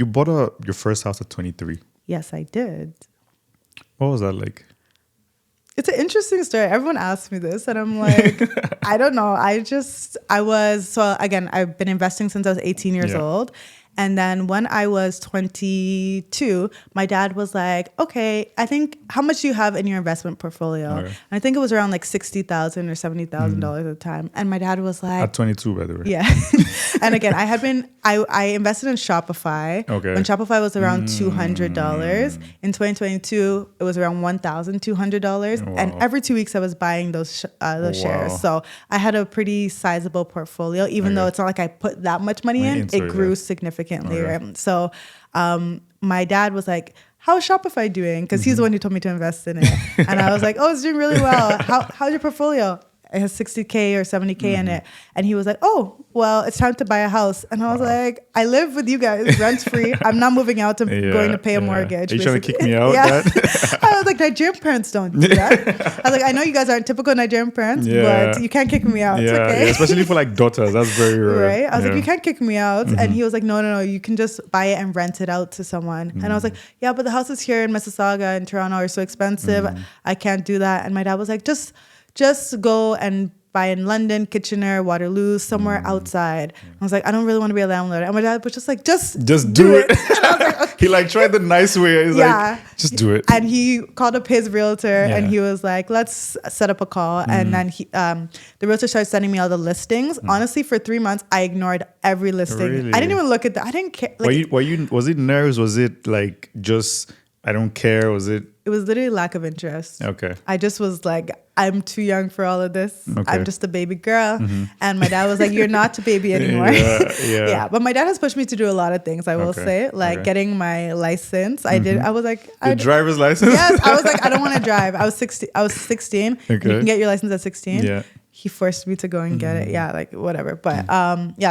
you bought your first house at 23. Yes, I did. What was that like? It's an interesting story. Everyone asks me this, and I'm like, I don't know. So again, I've been investing since I was 18 years old. And then when I was 22, my dad was like, okay, I think, how much do you have in your investment portfolio? Okay. And I think it was around like $60,000 or $70,000 at the time. And my dad was like... At 22, by the way. Yeah. And again, I invested in Shopify. Okay. When Shopify was around $200. In 2022, it was around $1,200. Wow. And every 2 weeks I was buying those shares. So I had a pretty sizable portfolio, even though it's not like I put that much money in, it grew significantly. Right? So my dad was like, how's Shopify doing? Because he's the one who told me to invest in it. And I was like, oh, it's doing really well. How's your portfolio? It has 60K or 70K in it. And he was like, oh, well, it's time to buy a house. And I was like, I live with you guys rent free. I'm not moving out to going to pay a mortgage. Are you trying to kick me out? Yeah. I was like, Nigerian parents don't do that. I was like, I know you guys aren't typical Nigerian parents, but you can't kick me out. It's okay. Yeah, especially for like daughters. That's very rare. Right? I was like, you can't kick me out. And he was like, no. You can just buy it and rent it out to someone. And I was like, yeah, but the houses here in Mississauga and Toronto are so expensive. I can't do that. And my dad was like, just go and buy in London, Kitchener, Waterloo, somewhere outside. I was like, I don't really want to be a landlord. And my dad was just like, just do it. And I was like, okay. He like tried the nice way. He's like, just do it. And he called up his realtor and he was like, let's set up a call. And then the realtor started sending me all the listings. Honestly, for 3 months, I ignored every listing. Really? I didn't even look at that. I didn't care. Like, was it nerves? Was it like just, I don't care? Was it? It was literally lack of interest. Okay. I just was like, I'm too young for all of this. Okay. I'm just a baby girl. And my dad was like, you're not a baby anymore. Yeah. But my dad has pushed me to do a lot of things, I will say. Like getting my license. I was like... Your driver's license? Yes. I was like, I don't want to drive. I was 16. Okay. You can get your license at 16. Yeah. He forced me to go and get it. Yeah, like whatever. But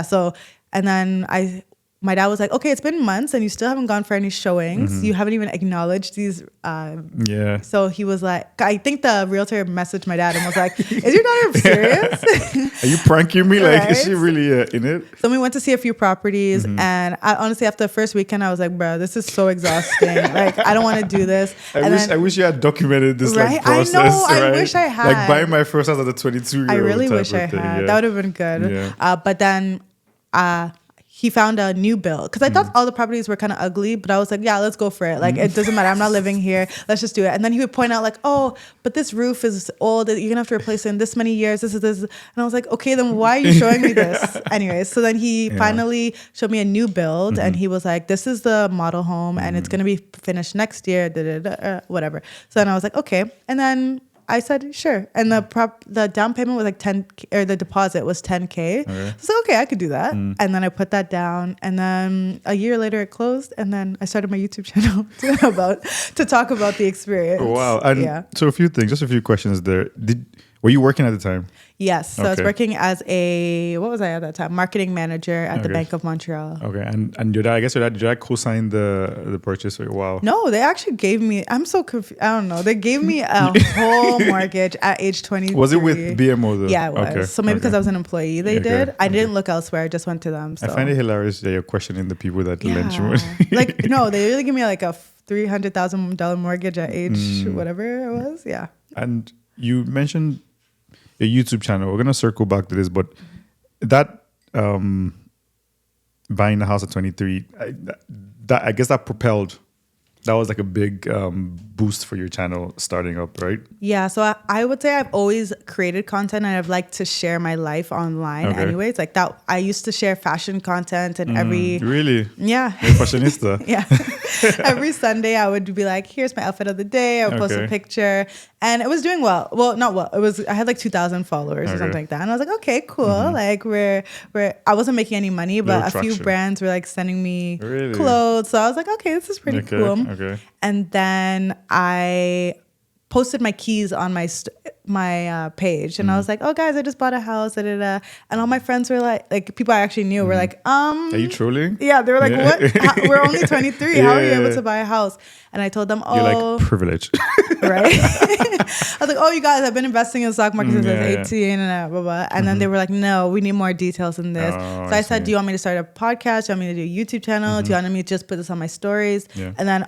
so... And then my dad was like, okay, it's been months and you still haven't gone for any showings. You haven't even acknowledged these. So he was like, I think the realtor messaged my dad and was like, is your daughter serious? Are you pranking me? Like, Right? is she really in it? So we went to see a few properties and I, honestly, after the first weekend, I was like, bro, this is so exhausting. Like, I don't want to do this. I wish you had documented this like process. I know, I right? wish I had. Like buying my first house at the 22-year-old. I really wish I had. Yeah. That would have been good. Yeah. But then he found a new build because I thought all the properties were kind of ugly, but I was like, yeah, let's go for it. Like, it doesn't matter. I'm not living here. Let's just do it. And then he would point out like, oh, but this roof is old. You're going to have to replace it in this many years. This. And I was like, okay, then why are you showing me this? Anyways, so then he finally showed me a new build and he was like, this is the model home and it's going to be finished next year, whatever. So then I was like, okay. And then I said, sure. And the down payment was like 10, or the deposit was 10K. Okay. So okay, I could do that. And then I put that down. And then a year later it closed. And then I started my YouTube channel to talk about the experience. Wow. And so a few things, just a few questions there. Were you working at the time? Yes. So I was working as what was I at that time? Marketing manager at the Bank of Montreal. Okay. And your dad, did your dad co-sign the purchase? Wow. No, they actually gave me, I'm so confused. I don't know. They gave me a whole mortgage at age 23. Was it with BMO though? Yeah, it was. Okay. So maybe because I was an employee, they did. I didn't look elsewhere. I just went to them. So. I find it hilarious that you're questioning the people that lent you money. Like, no, they really give me like a $300,000 mortgage at age whatever it was. Yeah. And you mentioned a YouTube channel. We're gonna circle back to this, but that buying the house at 23, I guess that propelled. That was like a big boost for your channel starting up, right? Yeah. So I would say I've always created content and I've liked to share my life online. Anyways, like that. I used to share fashion content and really? Yeah. You're a fashionista. Yeah. Every Sunday I would be like, here's my outfit of the day. I would post a picture and it was doing well. Well, not well. I had like 2,000 followers or something like that. And I was like, okay, cool. Like I wasn't making any money, but a few brands were like sending me clothes. So I was like, okay, this is pretty cool. Okay. And then I posted my keys on my page, and I was like, "Oh, guys, I just bought a house." Da, da, da. And all my friends were like people I actually knew were like, Are you trolling? Yeah, they were like, Yeah. "What? We're only 23. How are you able Yeah. to buy a house?" And I told them, "Oh, You're like privileged. right." I was like, "Oh, you guys, I've been investing in the stock market since I was Yeah. 18 and blah blah." And then they were like, "No, we need more details than this." Oh, So I I said, see. "Do you want me to start a podcast? Do you want me to do a YouTube channel? Do you want me to just put this on my stories?" Yeah. And then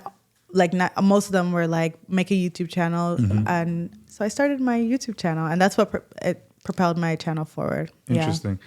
like most of them were like, "Make a YouTube channel." And so I started my YouTube channel, and that's what it propelled my channel forward. Interesting.